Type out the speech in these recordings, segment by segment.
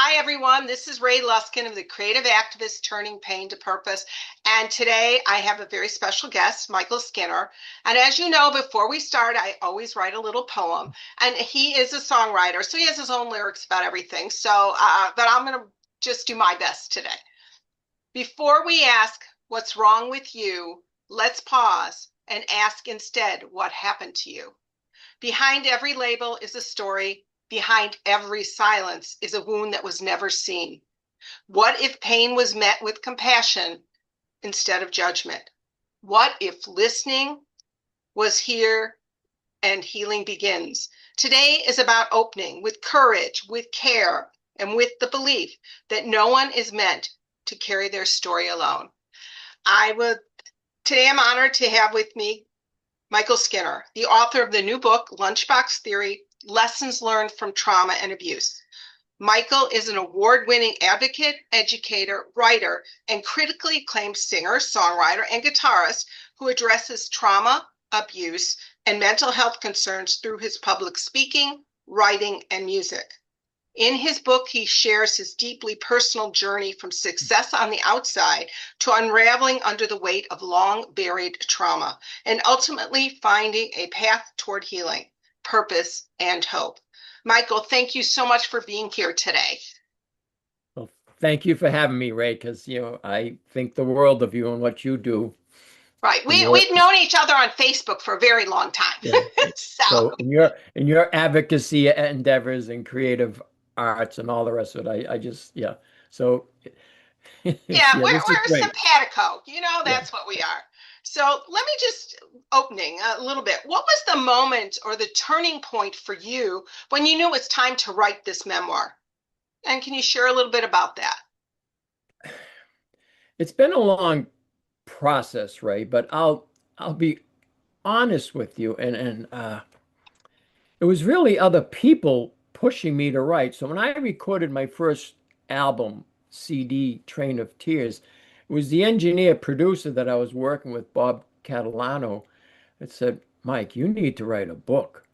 Hi, everyone. This is Ray Luskin of the Creative Activist Turning Pain to Purpose. And today I have a very special guest, Michael Skinner. And as you know, before we start, I always write a little poem. And he is a songwriter, so he has his own lyrics about everything. But I'm going to just do my best today. Before we ask what's wrong with you, let's pause and ask instead what happened to you. Behind every label is a story. Behind every silence is a wound that was never seen. What if pain was met with compassion instead of judgment? What if listening was here and healing begins? Today is about opening with courage, with care, and with the belief that no one is meant to carry their story alone. Today I'm honored to have with me Michael Skinner, the author of the new book, Lunchbox Theory, Lessons Learned from Trauma and Abuse. Michael is an award-winning advocate, educator, writer, and critically acclaimed singer, songwriter, and guitarist who addresses trauma, abuse, and mental health concerns through his public speaking, writing, and music. In his book, he shares his deeply personal journey from success on the outside to unraveling under the weight of long-buried trauma and ultimately finding a path toward healing, purpose, and hope. Michael, thank you so much for being here today. Well, thank you for having me, Ray, because I think the world of you and what you do. Right. We've known each other on Facebook for a very long time. Yeah. So In your advocacy endeavors and creative arts and all the rest of it, I just yeah. So yeah, yeah, this is we're great. simpatico. Yeah. That's what we are. So let me just opening a little bit. What was the moment or the turning point for you when you knew it was time to write this memoir? And can you share a little bit about that? It's been a long process, Ray, but I'll be honest with you, and it was really other people pushing me to write. So when I recorded my first album, CD, Train of Tears, it was the engineer producer that I was working with, Bob Catalano, that said, Mike, you need to write a book.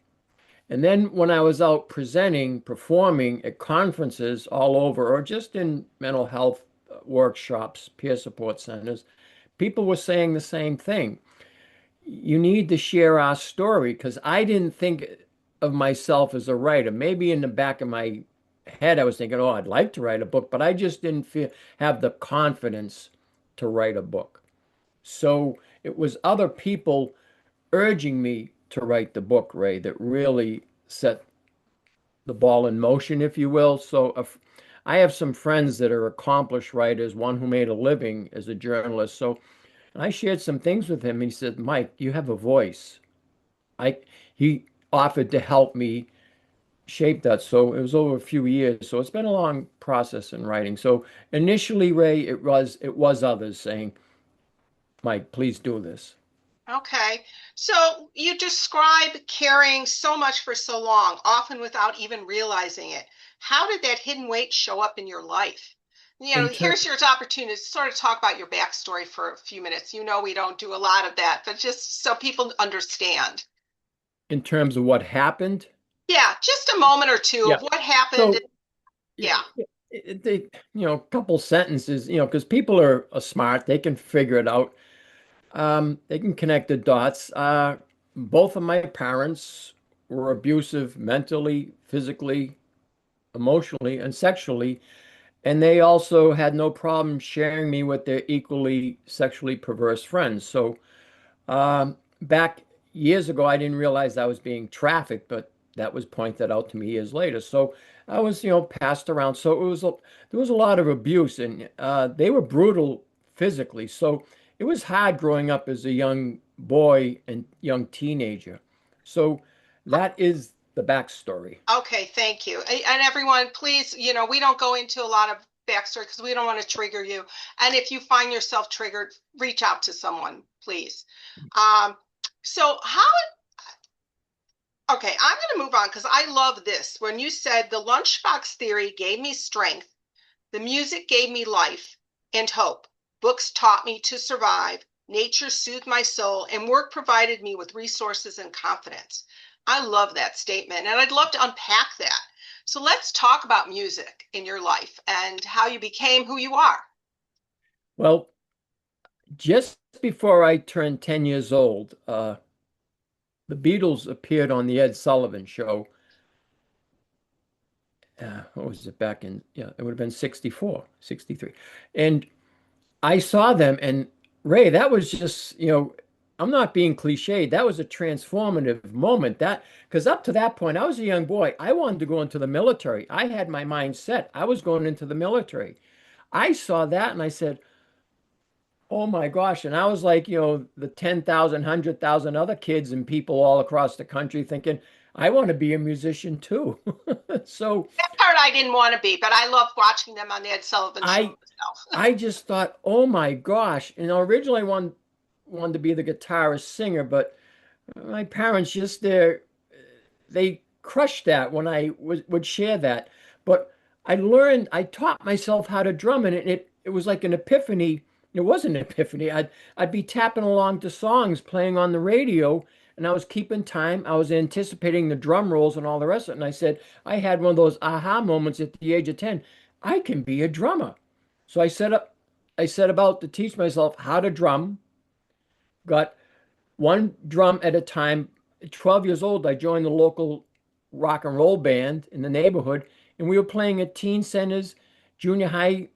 And then when I was out presenting, performing at conferences all over, or just in mental health workshops, peer support centers, people were saying the same thing. You need to share our story because I didn't think of myself as a writer. Maybe in the back of my head, I was thinking, oh, I'd like to write a book, but I just didn't have the confidence to write a book. So it was other people urging me to write the book, Ray, that really set the ball in motion, if you will. So if, I have some friends that are accomplished writers, one who made a living as a journalist. So I shared some things with him. He said, Mike, you have a voice. I he offered to help me shape that. So it was over a few years. So it's been a long process in writing. So initially, Ray, it was others saying, Mike, please do this. Okay. So you describe caring so much for so long, often without even realizing it. How did that hidden weight show up in your life? In ter Here's your opportunity to sort of talk about your backstory for a few minutes. We don't do a lot of that, but just so people understand. in terms of what happened, Yeah, just a moment or two yeah. of what happened. So yeah, Yeah. a couple sentences, because people are smart, they can figure it out. They can connect the dots. Both of my parents were abusive mentally, physically, emotionally, and sexually, and they also had no problem sharing me with their equally sexually perverse friends. So back years ago, I didn't realize I was being trafficked, but that was pointed out to me years later. So I was, passed around. So there was a lot of abuse, and they were brutal physically. So it was hard growing up as a young boy and young teenager. So that is the backstory. Okay, thank you. And everyone, please, we don't go into a lot of backstory because we don't want to trigger you. And if you find yourself triggered, reach out to someone, please. Um, so okay, I'm going to move on because I love this. When you said the lunchbox theory gave me strength, the music gave me life and hope. Books taught me to survive. Nature soothed my soul, and work provided me with resources and confidence. I love that statement, and I'd love to unpack that. So let's talk about music in your life and how you became who you are. Well, just before I turned 10 years old, the Beatles appeared on the Ed Sullivan Show. What was it back in? Yeah, it would have been 64, 63. And I saw them, and Ray, that was just, I'm not being cliched. That was a transformative moment. That because up to that point, I was a young boy. I wanted to go into the military. I had my mind set. I was going into the military. I saw that and I said, oh my gosh. And I was like, the 10,000, 100,000 other kids and people all across the country thinking, I want to be a musician too. So That part I didn't want to be, but I loved watching them on the Ed Sullivan Show I myself. I just thought, oh my gosh. Originally I wanted to be the guitarist singer, but my parents just they crushed that when I would share that. But I taught myself how to drum, and it was like an epiphany. It was an epiphany. I'd be tapping along to songs playing on the radio, and I was keeping time. I was anticipating the drum rolls and all the rest of it. And I said, I had one of those aha moments at the age of 10. I can be a drummer. So I set about to teach myself how to drum, got one drum at a time. At 12 years old, I joined the local rock and roll band in the neighborhood, and we were playing at teen centers, junior high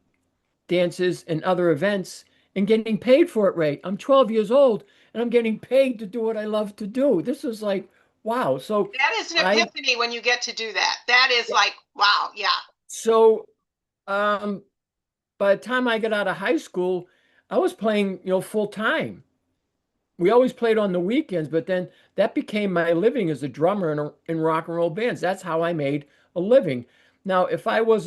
dances, and other events, and getting paid for it, Ray. I'm 12 years old, and I'm getting paid to do what I love to do. This is like, wow. That is an I, epiphany when you get to do that. That is like, wow, yeah. so, um, by the time I got out of high school, I was playing, full time. We always played on the weekends, but then that became my living as a drummer in rock and roll bands. That's how I made a living. Now, if I was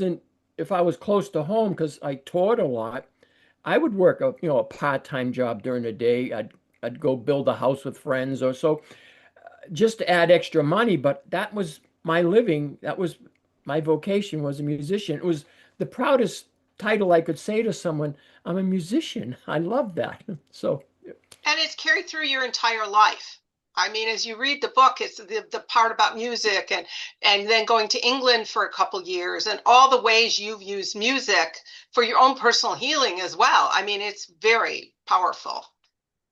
close to home because I toured a lot, I would work a part-time job during the day. I'd go build a house with friends or so just to add extra money. But that was my living. That was my vocation was a musician. It was the proudest title I could say to someone. I'm a musician. I love that. So. And it's carried through your entire life. I mean, as you read the book, it's the part about music and then going to England for a couple years and all the ways you've used music for your own personal healing as well. I mean, it's very powerful.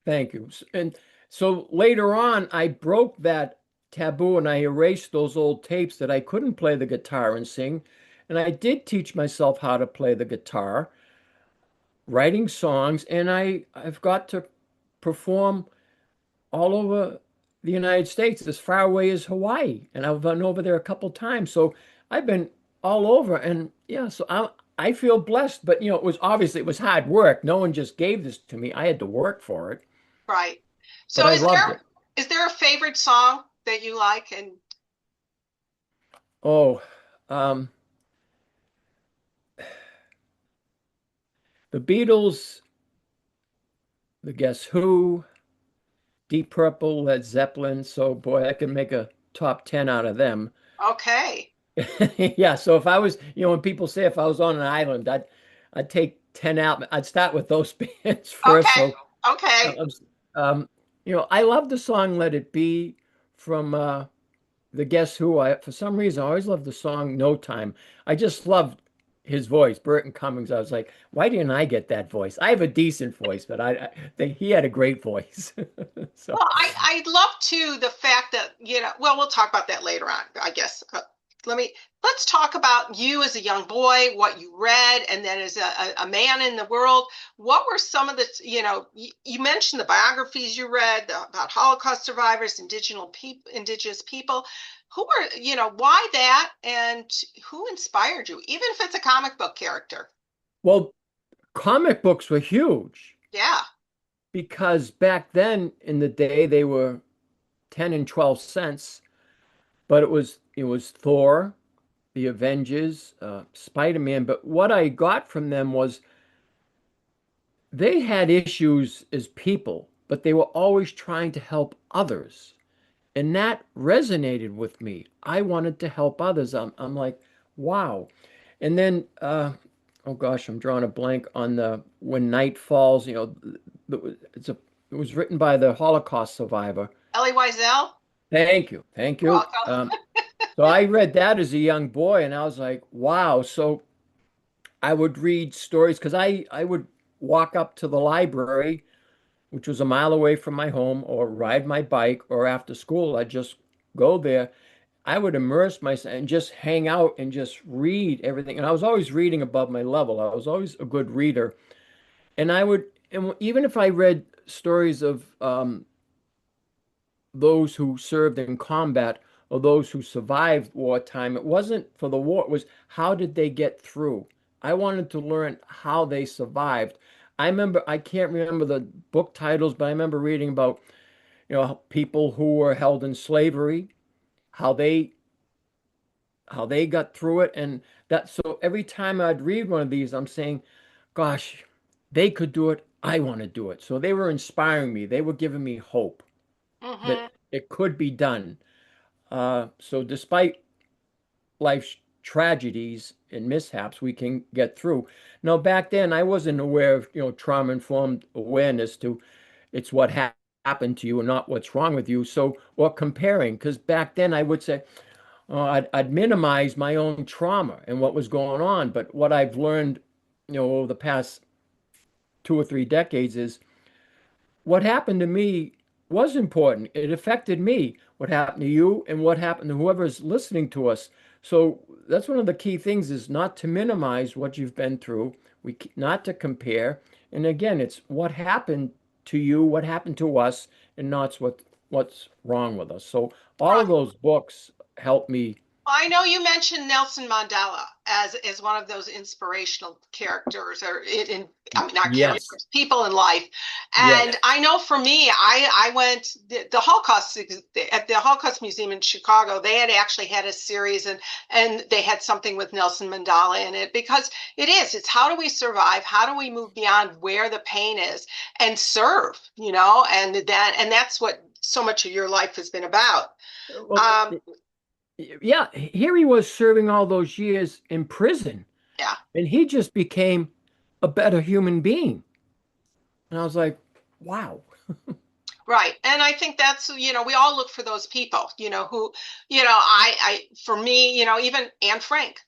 Thank you. And so later on, I broke that taboo and I erased those old tapes that I couldn't play the guitar and sing. And I did teach myself how to play the guitar, writing songs, and I've got to perform all over the United States, as far away as Hawaii. And I've been over there a couple times. So I've been all over. And yeah, so I feel blessed. But, it was hard work. No one just gave this to me. I had to work for it. Right. But So I loved it. is there a favorite song that you like? And Oh, um, the Beatles, the Guess Who, Deep Purple, Led Zeppelin. So, boy, I can make a top 10 out of them. okay. Yeah. So if I was, when people say if I was on an island, I'd take 10 out. I'd start with those bands first. Okay. So, Okay. um, I love the song "Let It Be" from the Guess Who. For some reason, I always loved the song "No Time." I just loved his voice, Burton Cummings. I was like, why didn't I get that voice? I have a decent voice, but he had a great voice. So, Well, I love too the fact that, well, we'll talk about that later on, I guess. Let's talk about you as a young boy, what you read, and then as a man in the world. What were some of the, you mentioned the biographies you read about Holocaust survivors, indigenous people. Who were, why that and who inspired you, even if it's a comic book character? well, comic books were huge Yeah. because back then in the day they were 10 and 12 cents, but it was Thor, the Avengers, Spider-Man. But what I got from them was they had issues as people, but they were always trying to help others. And that resonated with me. I wanted to help others. I'm like, wow. And then, oh gosh, I'm drawing a blank on the When Night Falls. It was written by the Holocaust survivor. Elie Wiesel? Thank you, thank You're you. welcome. So I read that as a young boy, and I was like, wow. So I would read stories because I would walk up to the library, which was a mile away from my home, or ride my bike, or after school, I'd just go there. I would immerse myself and just hang out and just read everything. And I was always reading above my level. I was always a good reader. And I would, and even if I read stories of those who served in combat or those who survived wartime, it wasn't for the war, it was how did they get through? I wanted to learn how they survived. I remember, I can't remember the book titles, but I remember reading about, people who were held in slavery, how they got through it. And that, so every time I'd read one of these, I'm saying, gosh, they could do it. I want to do it. So they were inspiring me. They were giving me hope that Hmm. it could be done. So despite life's tragedies and mishaps, we can get through. Now, back then, I wasn't aware of, trauma-informed awareness to it's what happened to you and not what's wrong with you. So, or comparing, because back then I would say, I'd minimize my own trauma and what was going on. But what I've learned, over the past 2 or 3 decades is what happened to me was important. It affected me. What happened to you and what happened to whoever's listening to us. So that's one of the key things is not to minimize what you've been through. Not to compare. And again, it's what happened to you, what happened to us, and not what's wrong with us. So all Right. of those books help me. I know you mentioned Nelson Mandela as one of those inspirational characters, or I mean, not Yes, characters, people in life. And yes, I know for me, I went the Holocaust at the Holocaust Museum in Chicago. They had actually had a series, and they had something with Nelson Mandela in it because it's how do we survive? How do we move beyond where the pain is and serve? And that's what so much of your life has been about. well, Um, yeah. Here he was serving all those years in prison, yeah. and he just became a better human being. And I was like, wow. Right. And I think that's, we all look for those people, who, for me, even Anne Frank,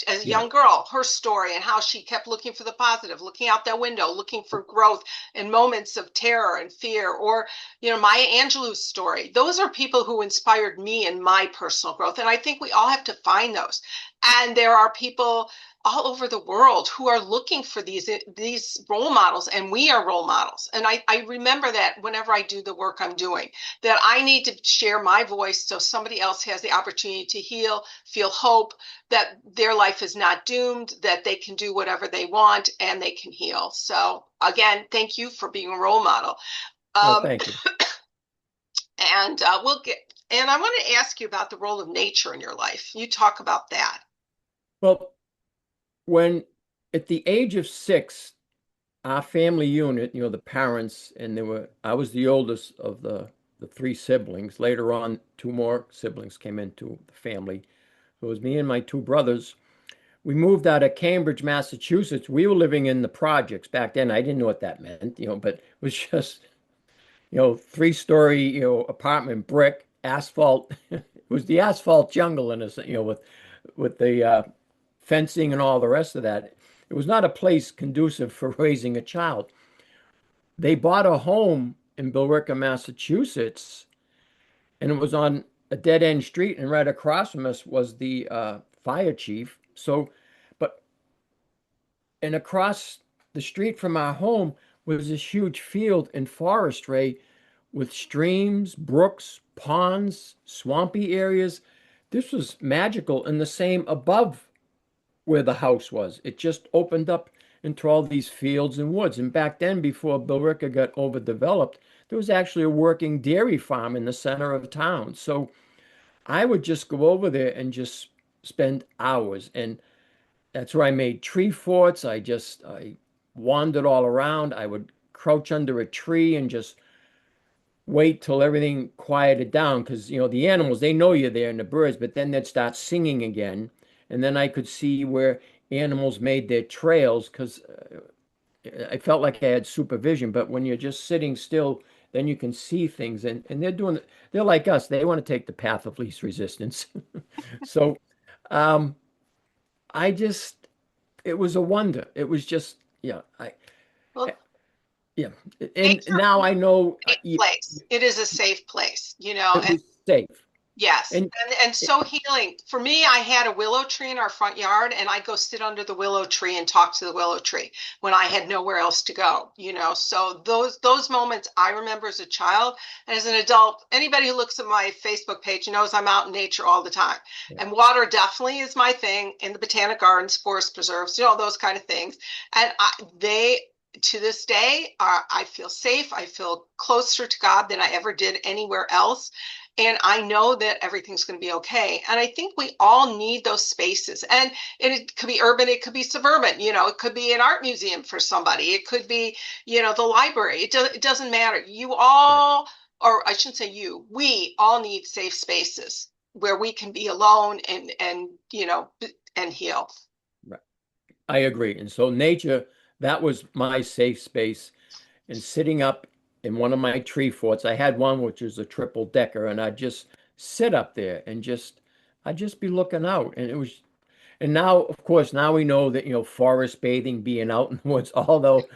as a Yeah. young girl, her story and how she kept looking for the positive, looking out that window, looking for growth in moments of terror and fear, or, Maya Angelou's story. Those are people who inspired me in my personal growth. And I think we all have to find those. And there are people all over the world who are looking for these role models, and we are role models. And I remember that whenever I do the work I'm doing, that I need to share my voice so somebody else has the opportunity to heal, feel hope, that their life is not doomed, that they can do whatever they want and they can heal. So again, thank you for being a role model. Well, um, thank you. and we'll get and I want to ask you about the role of nature in your life. You talk about that. Well, when at the age of 6, our family unit, the parents, and I was the oldest of the 3 siblings. Later on, 2 more siblings came into the family. So it was me and my 2 brothers. We moved out of Cambridge, Massachusetts. We were living in the projects back then. I didn't know what that meant, but it was just, 3-story, apartment, brick, asphalt. It was the asphalt jungle in us, with the fencing and all the rest of that. It was not a place conducive for raising a child. They bought a home in Billerica, Massachusetts, and it was on a dead end street, and right across from us was the fire chief. So, but and across the street from our home was this huge field and forestry with streams, brooks, ponds, swampy areas. This was magical, and the same above where the house was. It just opened up into all these fields and woods. And back then, before Billerica got overdeveloped, there was actually a working dairy farm in the center of town. So I would just go over there and just spend hours. And that's where I made tree forts. I wandered all around. I would crouch under a tree and just wait till everything quieted down because the animals, they know you're there, and the birds, but then they'd start singing again. And then I could see where animals made their trails because I felt like I had supervision. But when you're just sitting still, then you can see things. And they're like us. They want to take the path of least resistance. So um, I just, it was a wonder. It was just, yeah, Well, yeah. And nature now I know is a safe place. It is a safe place, it was safe. yes, And and so healing. For me, I had a willow tree in our front yard, and I go sit under the willow tree and talk to the willow tree when I had nowhere else to go, you know. So those moments I remember as a child and as an adult. Anybody who looks at my Facebook page knows I'm out in nature all the time. And water definitely is my thing in the botanic gardens, forest preserves, you know, those kind of things. And they to this day, I feel safe. I feel closer to God than I ever did anywhere else. And I know that everything's going to be okay. And I think we all need those spaces. And it could be urban, it could be suburban, you know, it could be an art museum for somebody, it could be, you know, the library. It doesn't matter. You all, or I shouldn't say you, we all need safe spaces where we can be alone and you know, and heal. right. I agree. And so nature, that was my safe space. And sitting up in one of my tree forts, I had one which was a triple decker, and I'd just sit up there and I'd just be looking out. And it was, and now, of course, now we know that, forest bathing, being out in the woods, although all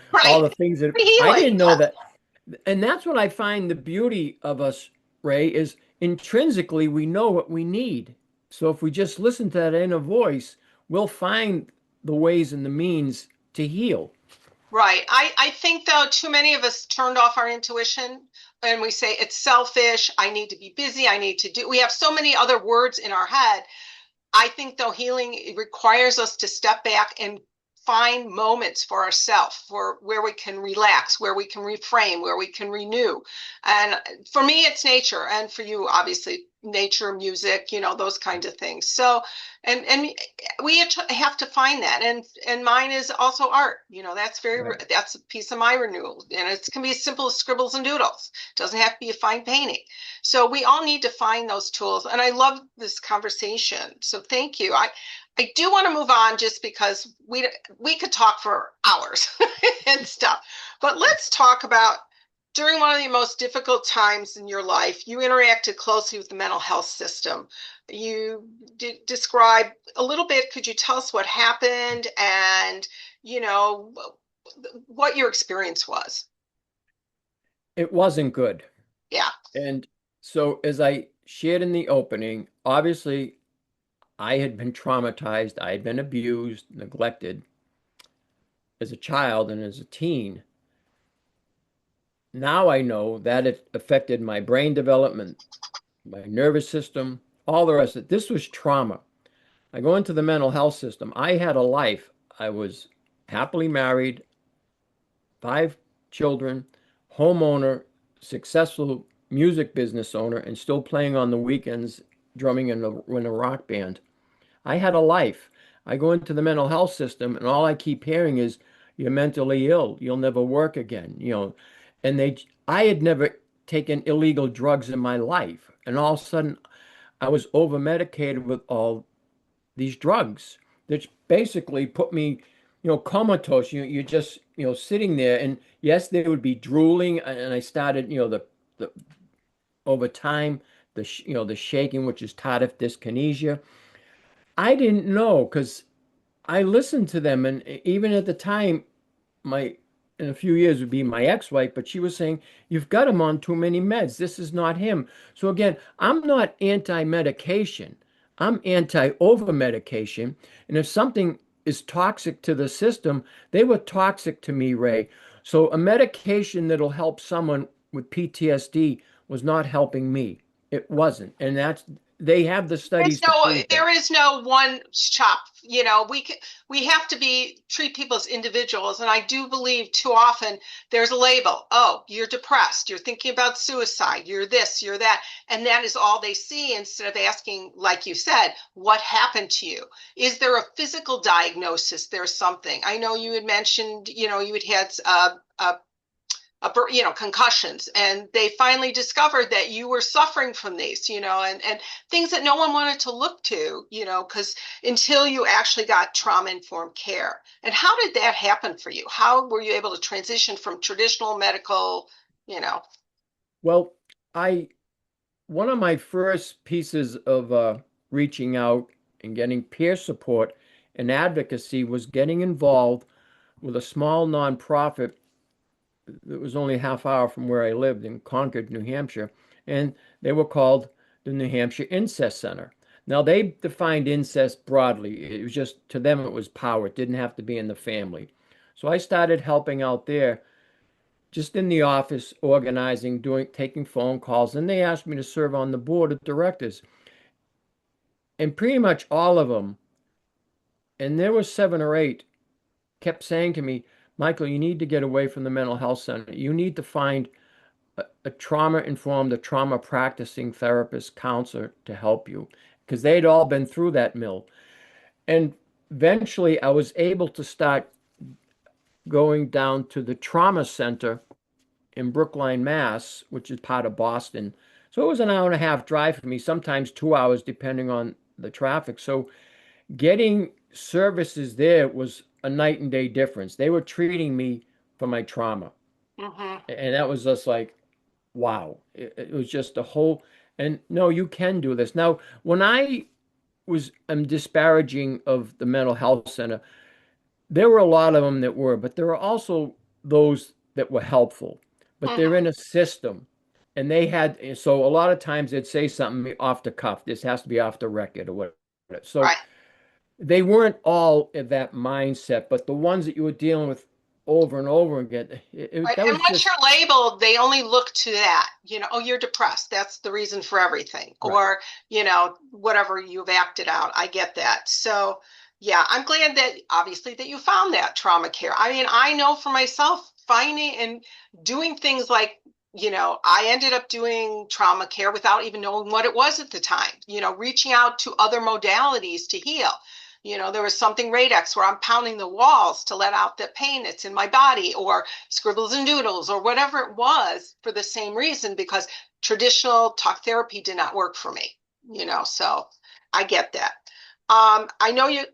Right. the things that I Healing. didn't know that. And that's what I find the beauty of us, Ray, is intrinsically we know what we need. So if we just listen to that inner voice, we'll find the ways and the means to heal. Right. I think though too many of us turned off our intuition and we say it's selfish. I need to be busy. I need to do. We have so many other words in our head. I think though healing requires us to step back and find moments for ourselves for where we can relax, where we can reframe, where we can renew. And for me, it's nature, and for you, obviously, nature, music, you know, those kinds of things. So, and we have to find that. And mine is also art. You know, Right. that's a piece of my renewal, and it can be as simple as scribbles and doodles. It doesn't have to be a fine painting. So we all need to find those tools. And I love this conversation. So thank you. I do want to move on just because we could talk for hours and stuff. But let's talk about during one of the most difficult times in your life, you interacted closely with the mental health system. You describe a little bit. Could you tell us what happened and, you know, what your experience was? It wasn't good. Yeah. And so, as I shared in the opening, obviously I had been traumatized, I had been abused, neglected as a child and as a teen. Now I know that it affected my brain development, my nervous system, all the rest of it. This was trauma. I go into the mental health system. I had a life. I was happily married, 5 children, homeowner, successful music business owner, and still playing on the weekends, drumming in a rock band. I had a life. I go into the mental health system, and all I keep hearing is, "You're mentally ill. You'll never work again." And I had never taken illegal drugs in my life, and all of a sudden, I was over medicated with all these drugs that basically put me, comatose. You're just, sitting there, and yes, they would be drooling, and I started, the over time, the shaking, which is tardive dyskinesia. I didn't know because I listened to them, and even at the time, my in a few years would be my ex-wife, but she was saying, "You've got him on too many meds. This is not him." So again, I'm not anti-medication. I'm anti-over-medication. And if something is toxic to the system, they were toxic to me, Ray. So a medication that'll help someone with PTSD was not helping me. It wasn't. And they have the studies to prove that. There is no one shop. You know, we have to be treat people as individuals, and I do believe too often there's a label. Oh, you're depressed. You're thinking about suicide. You're this. You're that, and that is all they see. Instead of asking, like you said, what happened to you? Is there a physical diagnosis? There's something. I know you had mentioned. You know, you had concussions, and they finally discovered that you were suffering from these, you know, and things that no one wanted to look to, you know, because until you actually got trauma informed care. And how did that happen for you? How were you able to transition from traditional medical, you know? Well, I one of my first pieces of reaching out and getting peer support and advocacy was getting involved with a small nonprofit that was only a half hour from where I lived in Concord, New Hampshire, and they were called the New Hampshire Incest Center. Now they defined incest broadly. It was just to them it was power. It didn't have to be in the family. So I started helping out there just in the office, organizing, doing, taking phone calls, and they asked me to serve on the board of directors. And pretty much all of them, and there were 7 or 8, kept saying to me, Michael, you need to get away from the mental health center. You need to find a trauma informed, a trauma practicing therapist, counselor to help you because they'd all been through that mill. And eventually I was able to start going down to the trauma center in Brookline, Mass, which is part of Boston. So it was an hour and a half drive for me, sometimes 2 hours, depending on the traffic. So getting services there was a night and day difference. They were treating me for my trauma. Hmm. And that was just like, wow. It was just a whole, and no, you can do this. Now, when I'm disparaging of the mental health center, there were a lot of them that were, but there were also those that were helpful. But they're Hmm. in a system, and they had so a lot of times they'd say something off the cuff. This has to be off the record or whatever. So Right. they weren't all in that mindset, but the ones that you were dealing with over and over again, Right. that And was once just you're labeled, they only look to that, oh, you're depressed. That's the reason for everything. right. Or, whatever you've acted out. I get that. So, yeah, I'm glad that obviously that you found that trauma care. I mean, I know for myself, finding and doing things like, I ended up doing trauma care without even knowing what it was at the time, reaching out to other modalities to heal. There was something Radex where I'm pounding the walls to let out the pain that's in my body, or scribbles and doodles, or whatever it was, for the same reason, because traditional talk therapy did not work for me, so I get that. I know you,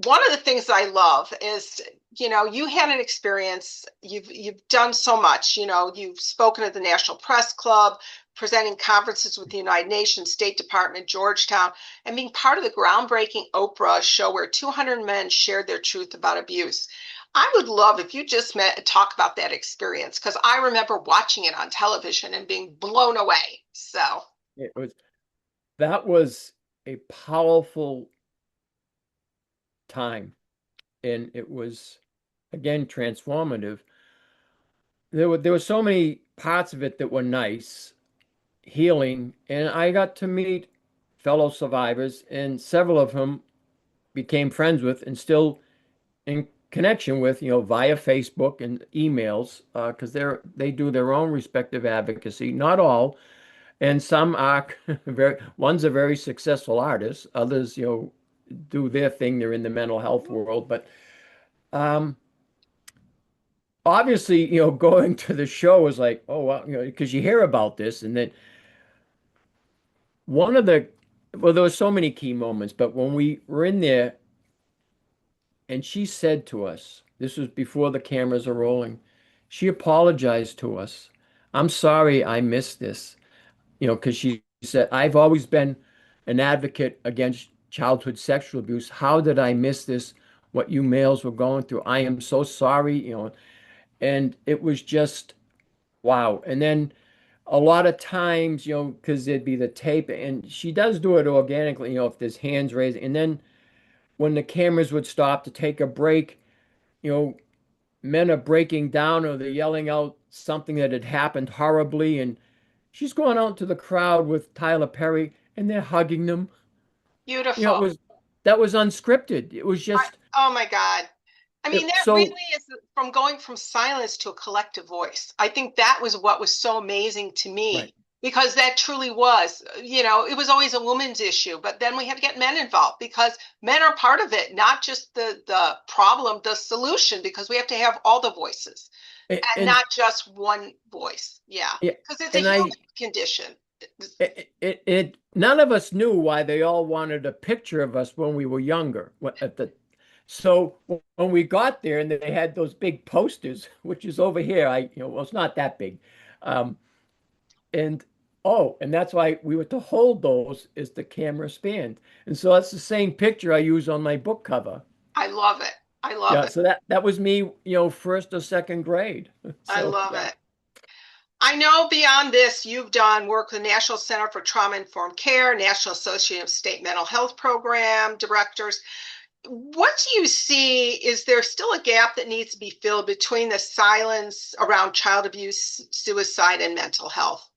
one of the things that I love is, you had an experience, you've done so much, you've spoken at the National Press Club, presenting conferences with the United Nations, State Department, Georgetown, and being part of the groundbreaking Oprah show where 200 men shared their truth about abuse. I would love if you just met talk about that experience, because I remember watching it on television and being blown away. So, It was that was a powerful time, and it was again transformative. There were so many parts of it that were nice, healing, and I got to meet fellow survivors, and several of them became friends with and still in connection with, via Facebook and emails, because they do their own respective advocacy. Not all, and some are one's a very successful artist, others, do their thing. They're in the mental health world, but um, obviously, going to the show was like, oh, well, because you hear about this, and then one of the, well, there were so many key moments, but when we were in there, and she said to us, this was before the cameras are rolling, she apologized to us. I'm sorry I missed this, because she said, I've always been an advocate against childhood sexual abuse. How did I miss this? What you males were going through. I am so sorry, and it was just wow. And then a lot of times, because there'd be the tape, and she does do it organically, if there's hands raised. And then when the cameras would stop to take a break, you know, men are breaking down or they're yelling out something that had happened horribly. And she's going out to the crowd with Tyler Perry and they're hugging them. It beautiful. was that was unscripted. It was just Oh my God. I mean, that really so is from going from silence to a collective voice. I think that was what was so amazing to right. me, because that truly was, it was always a woman's issue, but then we had to get men involved because men are part of it, not just the problem, the solution, because we have to have all the voices and And not just one voice. Yeah, yeah, because it's a and human condition. none of us knew why they all wanted a picture of us when we were younger. So when we got there and they had those big posters, which is over here, well, it's not that big. Um, And oh, and that's why we were to hold those as the camera spanned. And so that's the same picture I use on my book cover. I love it. I love Yeah, it. so that was me, first or second grade. I So love yeah. it. I know beyond this, you've done work with the National Center for Trauma Informed Care, National Association of State Mental Health Program directors. What do you see? Is there still a gap that needs to be filled between the silence around child abuse, suicide, and mental health?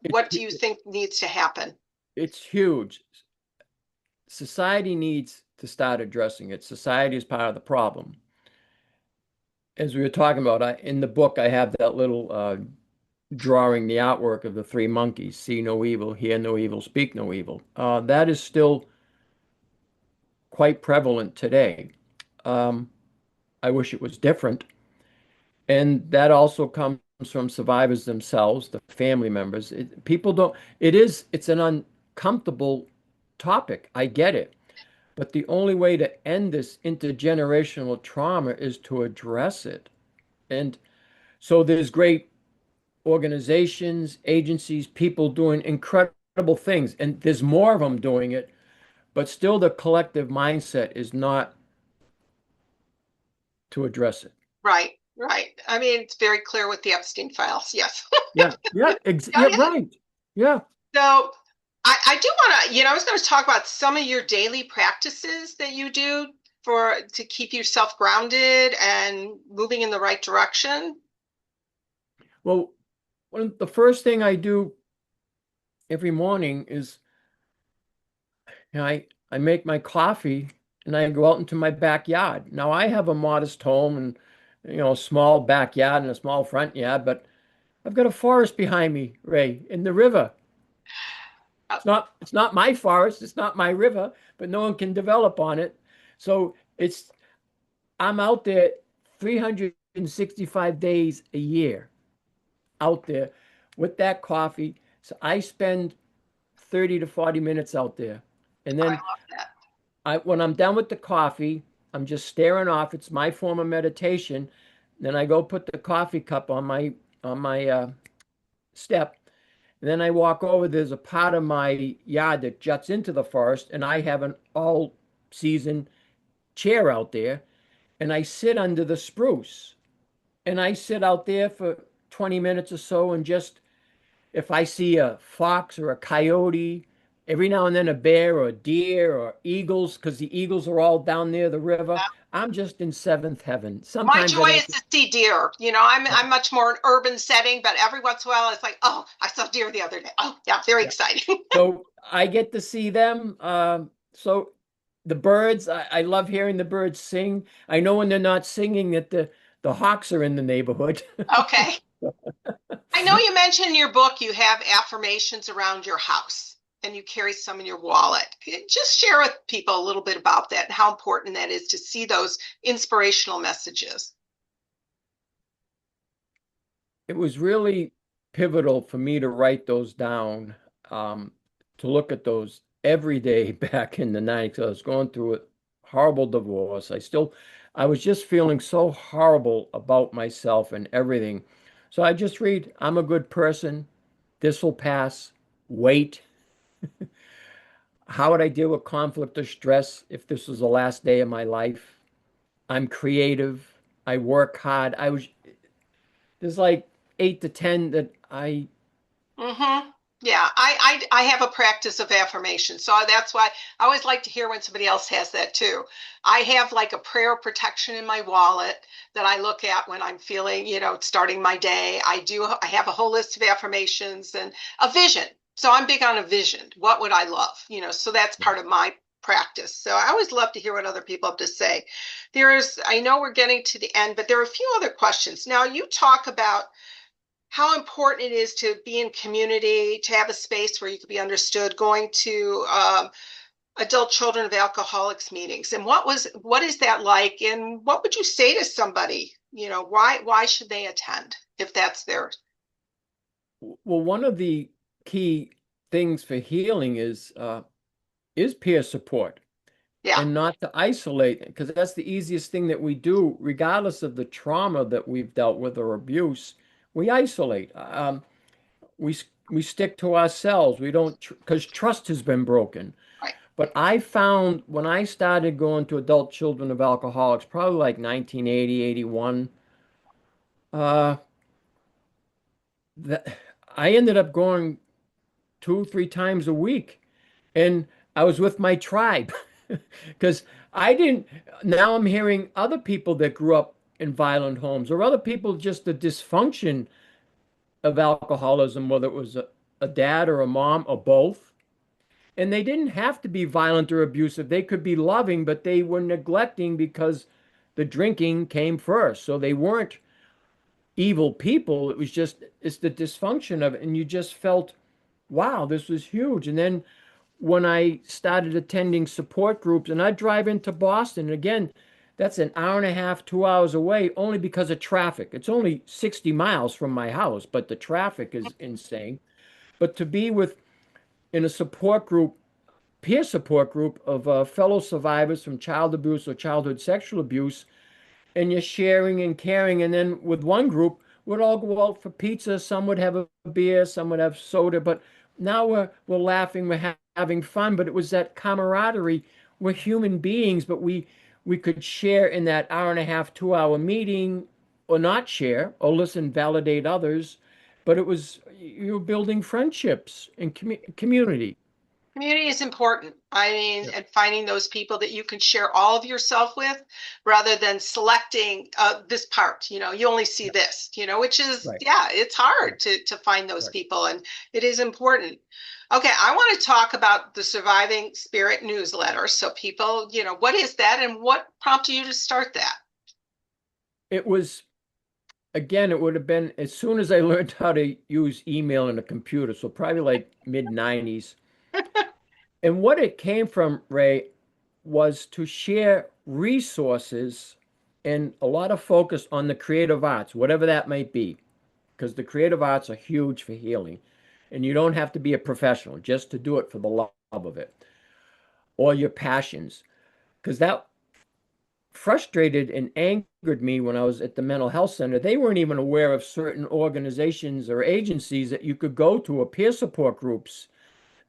It's What do you think needs to happen? it's huge. Society needs to start addressing it. Society is part of the problem. As we were talking about, in the book, I have that little drawing, the artwork of the three monkeys: see no evil, hear no evil, speak no evil. That is still quite prevalent today. Um, I wish it was different. And that also comes from survivors themselves, the family members. People don't, it's an uncomfortable topic. I get it. But the only way to end this intergenerational trauma is to address it. And so there's great organizations, agencies, people doing incredible things, and there's more of them doing it, but still the collective mindset is not to address it. Right, right. I mean, it's very clear with the Epstein files. Yes. Yeah, yeah, Got yeah, it. right. Yeah. So I do want to, I was going to talk about some of your daily practices that you do for to keep yourself grounded and moving in the right direction. Well, the first thing I do every morning is, I make my coffee and I go out into my backyard. Now I have a modest home and a small backyard and a small front yard, but I've got a forest behind me, Ray, in the river. Uh, It's not my forest, it's not my river, but no one can develop on it. So I'm out there 365 days a year out there with that coffee. So I spend 30 to 40 minutes out there. And I then love that. when I'm done with the coffee, I'm just staring off. It's my form of meditation. Then I go put the coffee cup on my step. And then I walk over. There's a part of my yard that juts into the forest, and I have an all season chair out there. And I sit under the spruce. And I sit out there for 20 minutes or so and just if I see a fox or a coyote, every now and then a bear or a deer or eagles, because the eagles are all down near the river, I'm just in seventh heaven. My Sometimes I joy don't. is to see deer. I'm much more an urban setting, but every once in a while it's like, oh, I saw deer the other day. Oh, yeah, very Yeah. exciting. So I get to see them. So the birds, I love hearing the birds sing. I know when they're not singing that the hawks are in the neighborhood. Okay. I know you mentioned in your book you have affirmations around your house and you carry some in your wallet. Just share with people a little bit about that and how important that is to see those inspirational messages. It was really pivotal for me to write those down, to look at those every day back in the 90s. I was going through a horrible divorce. I was just feeling so horrible about myself and everything. So I just read, I'm a good person. This will pass. Wait. How would I deal with conflict or stress if this was the last day of my life? I'm creative. I work hard. There's like 8 to 10 that I. Mm-hmm. Yeah, I have a practice of affirmation. So that's why I always like to hear when somebody else has that too. I have like a prayer protection in my wallet that I look at when I'm feeling, starting my day. I have a whole list of affirmations and a vision. So I'm big on a vision. What would I love? So that's part of my practice. So I always love to hear what other people have to say. I know we're getting to the end, but there are a few other questions. Now you talk about how important it is to be in community, to have a space where you can be understood, going to adult children of alcoholics meetings. And what is that like? And what would you say to somebody? Why should they attend if that's theirs? Well, one of the key things for healing is peer support Yeah. and not to isolate, because that's the easiest thing that we do, regardless of the trauma that we've dealt with or abuse. We isolate. we stick to ourselves. We don't, because trust has been broken. Right. But I found when I started going to adult children of alcoholics, probably like 1980, 81, uh, that I ended up going 2, 3 times a week. And I was with my tribe because I didn't. Now I'm hearing other people that grew up in violent homes or other people just the dysfunction of alcoholism, whether it was a dad or a mom or both. And they didn't have to be violent or abusive. They could be loving, but they were neglecting because the drinking came first. So they weren't evil people. It was just, it's the dysfunction of it. And you just felt, wow, this was huge. And then when I started attending support groups, and I'd drive into Boston, again, that's an hour and a half, 2 hours away, only because of traffic. It's only 60 miles from my house, but the traffic is insane. But to be with in a support group, peer support group of fellow survivors from child abuse or childhood sexual abuse, and you're sharing and caring. And then with one group, we'd all go out for pizza. Some would have a beer, some would have soda. But now we're laughing, we're having fun. But it was that camaraderie. We're human beings, but we could share in that hour and a half, 2 hour meeting, or not share, or listen, validate others. But it was you're building friendships and community. Community is important. I mean, Yeah, and finding those people that you can share all of yourself with rather than selecting this part, you only see yeah, this, which is, right, yeah, it's right, hard to find those right. people and it is important. Okay, I want to talk about the Surviving Spirit newsletter. So people, what is that and what prompted you to start that? It was again, it would have been as soon as I learned how to use email and a computer, so probably like mid 90s. And what it came from, Ray, was to share resources and a lot of focus on the creative arts, whatever that might be, because the creative arts are huge for healing. And you don't have to be a professional just to do it for the love of it or your passions, because that frustrated and angered me when I was at the mental health center. They weren't even aware of certain organizations or agencies that you could go to or peer support groups.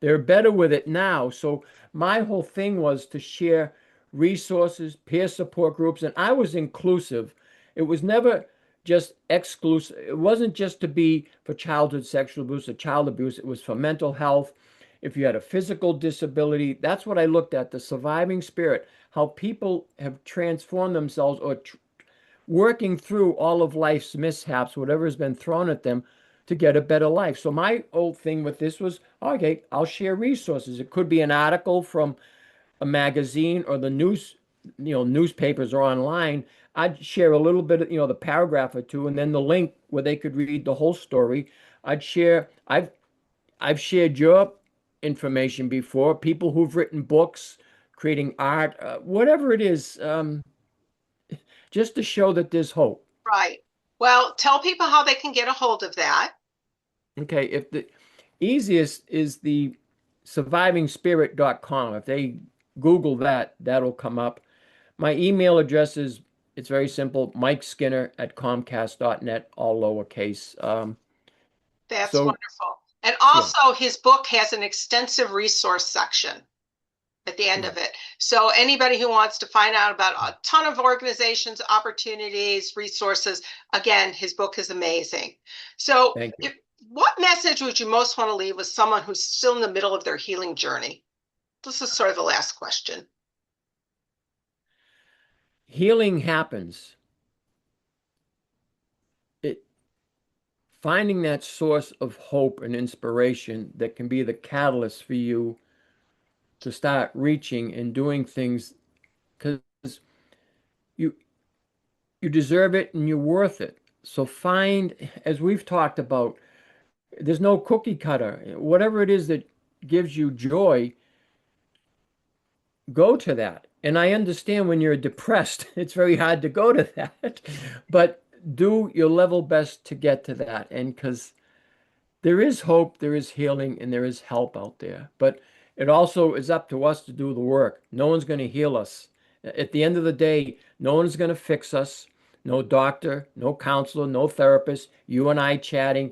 They're better with it now. So my whole thing was to share resources, peer support groups, and I was inclusive. It was never just exclusive. It wasn't just to be for childhood sexual abuse or child abuse. It was for mental health. If you had a physical disability, that's what I looked at, the surviving spirit, how people have transformed themselves or working through all of life's mishaps, whatever has been thrown at them to get a better life. So my old thing with this was, okay, I'll share resources. It could be an article from a magazine or the news, newspapers or online. I'd share a little bit of, the paragraph or two, and then the link where they could read the whole story. I'd share. I've shared your information before. People who've written books, creating art, whatever it is, just to show that there's hope. Right. Well, tell people how they can get a hold of that. Okay, if the easiest is the survivingspirit.com. If they Google that, that'll come up. My email address is it's very simple, Mike Skinner at Comcast.net, all lowercase. That's So wonderful. And yeah, also, his book has an extensive resource section at the end yeah. of it. So anybody who wants to find out about a ton of organizations, opportunities, resources, again, his book is amazing. So Thank you. what message would you most want to leave with someone who's still in the middle of their healing journey? This is sort of the last question. Healing happens. It finding that source of hope and inspiration that can be the catalyst for you to start reaching and doing things because you you deserve it and you're worth it. So find, as we've talked about, there's no cookie cutter. Whatever it is that gives you joy, go to that. And I understand when you're depressed, it's very hard to go to that, but do your level best to get to that. And because there is hope, there is healing, and there is help out there. But it also is up to us to do the work. No one's going to heal us. At the end of the day, no one's going to fix us. No doctor, no counselor, no therapist, you and I chatting.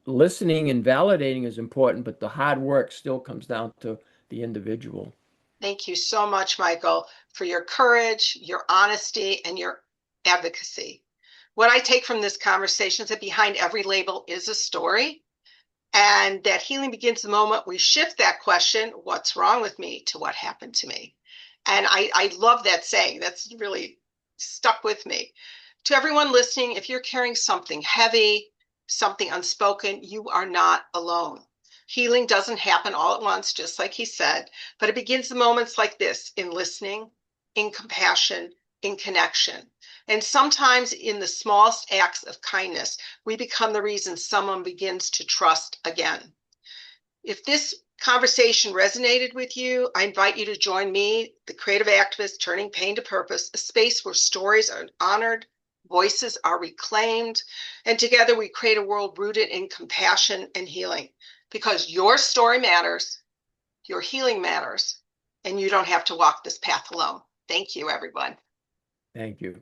listening and validating is important, but the hard work still comes down to the individual. Thank you so much, Michael, for your courage, your honesty, and your advocacy. What I take from this conversation is that behind every label is a story, and that healing begins the moment we shift that question, what's wrong with me, to what happened to me. And I love that saying. That's really stuck with me. To everyone listening, if you're carrying something heavy, something unspoken, you are not alone. Healing doesn't happen all at once, just like he said, but it begins the moments like this, in listening, in compassion, in connection. And sometimes in the smallest acts of kindness, we become the reason someone begins to trust again. If this conversation resonated with you, I invite you to join me, the creative activist turning pain to purpose, a space where stories are honored, voices are reclaimed, and together we create a world rooted in compassion and healing. Because your story matters, your healing matters, and you don't have to walk this path alone. Thank you, everyone. Thank you.